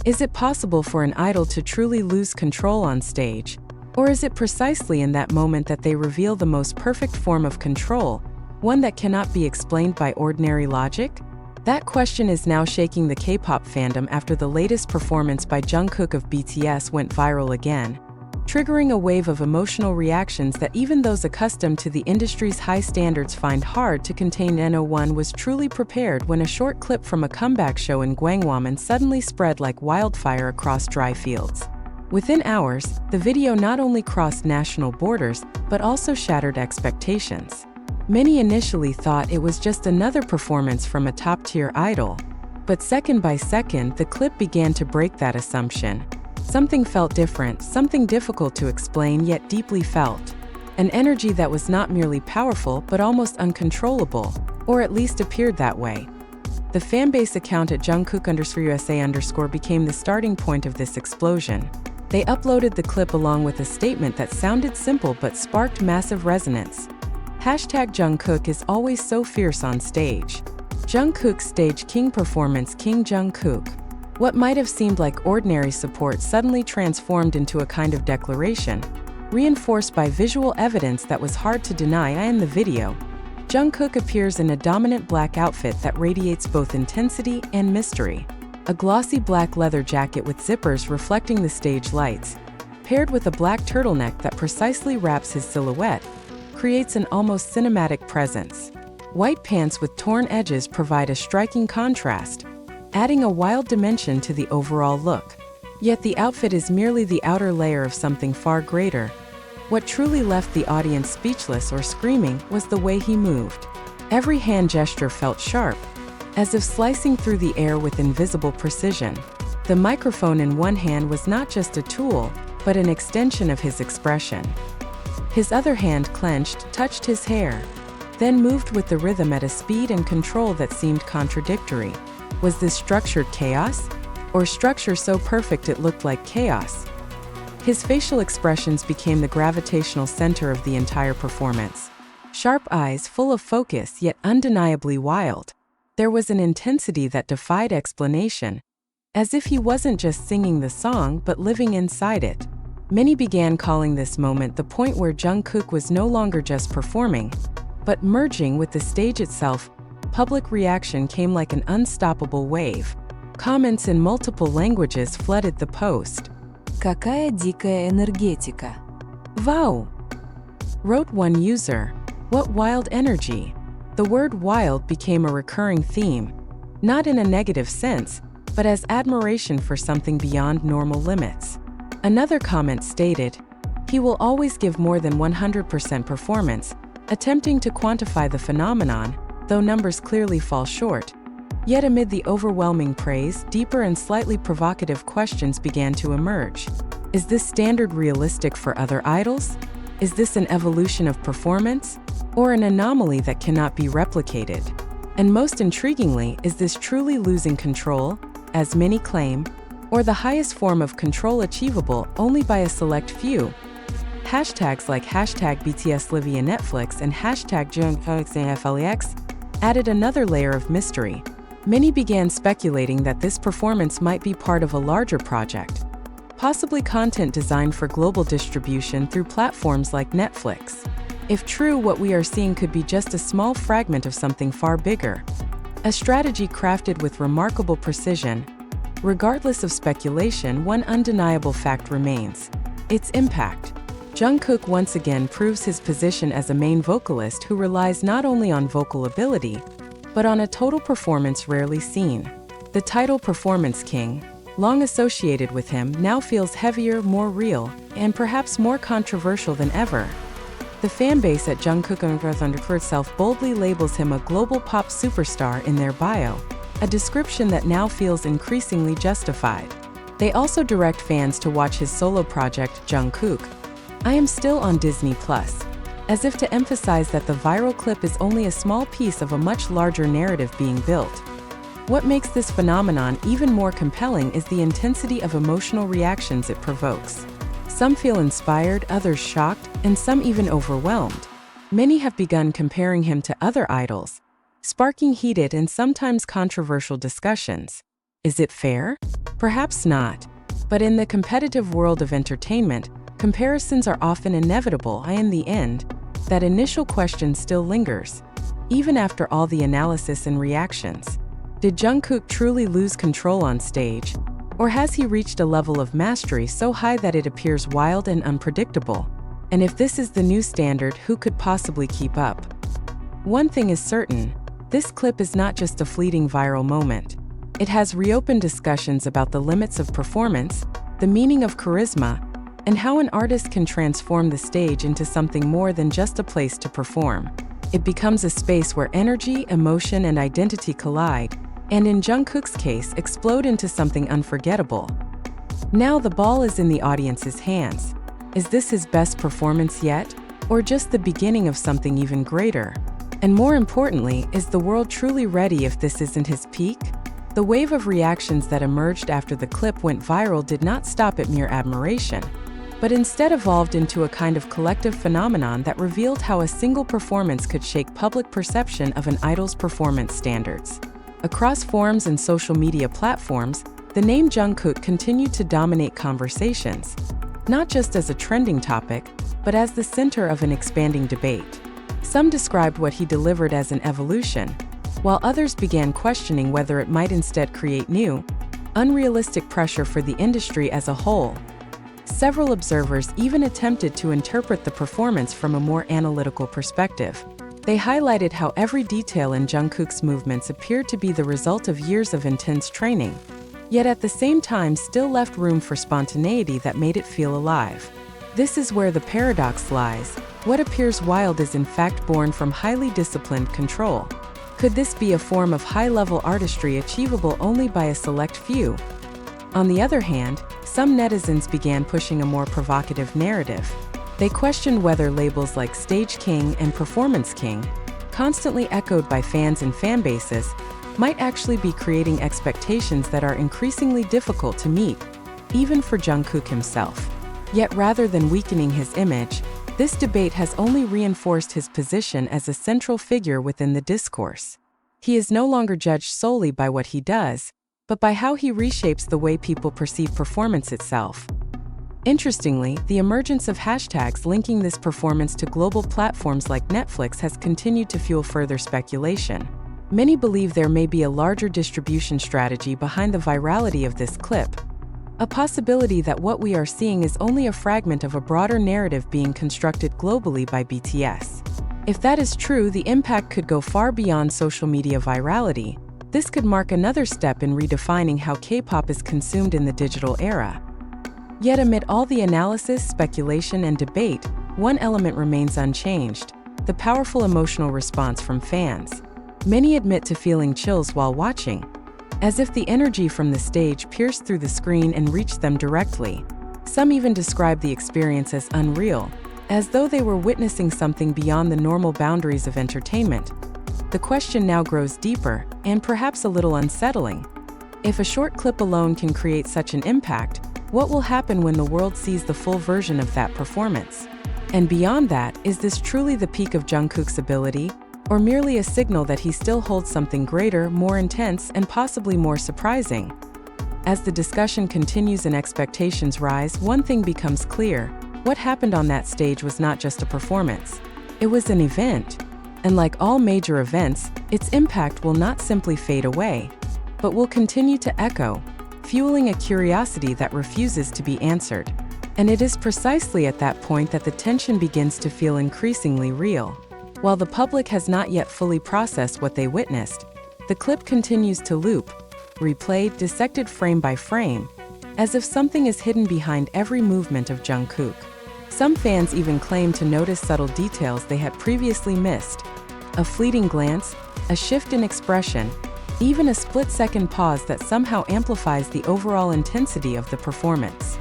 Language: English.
Is it possible for an idol to truly lose control on stage? Or is it precisely in that moment that they reveal the most perfect form of control, one that cannot be explained by ordinary logic? That question is now shaking the K-pop fandom after the latest performance by Jungkook of BTS went viral again, triggering a wave of emotional reactions that even those accustomed to the industry's high standards find hard to contain. No1 was truly prepared when a short clip from a comeback show in Gwanghwamun suddenly spread like wildfire across dry fields. Within hours, the video not only crossed national borders, but also shattered expectations. Many initially thought it was just another performance from a top-tier idol. But second by second, the clip began to break that assumption. Something felt different, something difficult to explain yet deeply felt. An energy that was not merely powerful but almost uncontrollable, or at least appeared that way. The fanbase account at Jungkook_USA_ became the starting point of this explosion. They uploaded the clip along with a statement that sounded simple but sparked massive resonance. #Jungkook is always so fierce on stage. Jungkook's stage king performance. King Jungkook. What might have seemed like ordinary support suddenly transformed into a kind of declaration, reinforced by visual evidence that was hard to deny. In the video, Jungkook appears in a dominant black outfit that radiates both intensity and mystery. A glossy black leather jacket with zippers reflecting the stage lights, paired with a black turtleneck that precisely wraps his silhouette, creates an almost cinematic presence. White pants with torn edges provide a striking contrast, adding a wild dimension to the overall look. Yet the outfit is merely the outer layer of something far greater. What truly left the audience speechless or screaming was the way he moved. Every hand gesture felt sharp, as if slicing through the air with invisible precision. The microphone in one hand was not just a tool, but an extension of his expression. His other hand clenched, touched his hair, then moved with the rhythm at a speed and control that seemed contradictory. Was this structured chaos? Or structure so perfect it looked like chaos? His facial expressions became the gravitational center of the entire performance. Sharp eyes full of focus yet undeniably wild. There was an intensity that defied explanation, as if he wasn't just singing the song but living inside it. Many began calling this moment the point where Jungkook was no longer just performing, but merging with the stage itself. Public reaction came like an unstoppable wave. Comments in multiple languages flooded the post. Какая дикая энергетика. Wow! Wrote one user. What wild energy. The word wild became a recurring theme, not in a negative sense, but as admiration for something beyond normal limits. Another comment stated, he will always give more than 100% performance, attempting to quantify the phenomenon, though numbers clearly fall short. Yet amid the overwhelming praise, deeper and slightly provocative questions began to emerge. Is this standard realistic for other idols? Is this an evolution of performance? Or an anomaly that cannot be replicated? And most intriguingly, is this truly losing control, as many claim, or the highest form of control achievable only by a select few? Hashtags like #BTSLivia_Netflix and #JungkookFlex added another layer of mystery. Many began speculating that this performance might be part of a larger project, possibly content designed for global distribution through platforms like Netflix. If true, what we are seeing could be just a small fragment of something far bigger, a strategy crafted with remarkable precision. Regardless of speculation, one undeniable fact remains: its impact. Jungkook once again proves his position as a main vocalist who relies not only on vocal ability, but on a total performance rarely seen. The title Performance King, long associated with him, now feels heavier, more real, and perhaps more controversial than ever. The fanbase at Jungkook itself boldly labels him a global pop superstar in their bio, a description that now feels increasingly justified. They also direct fans to watch his solo project, Jungkook, I Am Still on Disney+, as if to emphasize that the viral clip is only a small piece of a much larger narrative being built. What makes this phenomenon even more compelling is the intensity of emotional reactions it provokes. Some feel inspired, others shocked, and some even overwhelmed. Many have begun comparing him to other idols, sparking heated and sometimes controversial discussions. Is it fair? Perhaps not. But in the competitive world of entertainment, comparisons are often inevitable, and in the end, that initial question still lingers, even after all the analysis and reactions. Did Jungkook truly lose control on stage? Or has he reached a level of mastery so high that it appears wild and unpredictable? And if this is the new standard, who could possibly keep up? One thing is certain, this clip is not just a fleeting viral moment. It has reopened discussions about the limits of performance, the meaning of charisma, and how an artist can transform the stage into something more than just a place to perform. It becomes a space where energy, emotion, and identity collide, and in Jungkook's case, explode into something unforgettable. Now the ball is in the audience's hands. Is this his best performance yet, or just the beginning of something even greater? And more importantly, is the world truly ready if this isn't his peak? The wave of reactions that emerged after the clip went viral did not stop at mere admiration, but instead evolved into a kind of collective phenomenon that revealed how a single performance could shake public perception of an idol's performance standards. Across forums and social media platforms, the name Jungkook continued to dominate conversations, not just as a trending topic, but as the center of an expanding debate. Some described what he delivered as an evolution, while others began questioning whether it might instead create new, unrealistic pressure for the industry as a whole. Several observers even attempted to interpret the performance from a more analytical perspective. They highlighted how every detail in Jungkook's movements appeared to be the result of years of intense training, yet at the same time still left room for spontaneity that made it feel alive. This is where the paradox lies. What appears wild is in fact born from highly disciplined control. Could this be a form of high-level artistry achievable only by a select few? On the other hand, some netizens began pushing a more provocative narrative. They questioned whether labels like Stage King and Performance King, constantly echoed by fans and fanbases, might actually be creating expectations that are increasingly difficult to meet, even for Jungkook himself. Yet rather than weakening his image, this debate has only reinforced his position as a central figure within the discourse. He is no longer judged solely by what he does, but by how he reshapes the way people perceive performance itself. Interestingly, the emergence of hashtags linking this performance to global platforms like Netflix has continued to fuel further speculation. Many believe there may be a larger distribution strategy behind the virality of this clip, a possibility that what we are seeing is only a fragment of a broader narrative being constructed globally by BTS. If that is true, the impact could go far beyond social media virality. This could mark another step in redefining how K-pop is consumed in the digital era. Yet amid all the analysis, speculation, and debate, one element remains unchanged: the powerful emotional response from fans. Many admit to feeling chills while watching, as if the energy from the stage pierced through the screen and reached them directly. Some even describe the experience as unreal, as though they were witnessing something beyond the normal boundaries of entertainment. The question now grows deeper, and perhaps a little unsettling. If a short clip alone can create such an impact, what will happen when the world sees the full version of that performance? And beyond that, is this truly the peak of Jungkook's ability, or merely a signal that he still holds something greater, more intense, and possibly more surprising? As the discussion continues and expectations rise, one thing becomes clear: what happened on that stage was not just a performance. It was an event. And like all major events, its impact will not simply fade away, but will continue to echo, fueling a curiosity that refuses to be answered. And it is precisely at that point that the tension begins to feel increasingly real. While the public has not yet fully processed what they witnessed, the clip continues to loop, replayed, dissected frame by frame, as if something is hidden behind every movement of Jungkook. Some fans even claim to notice subtle details they had previously missed: a fleeting glance, a shift in expression, even a split-second pause that somehow amplifies the overall intensity of the performance.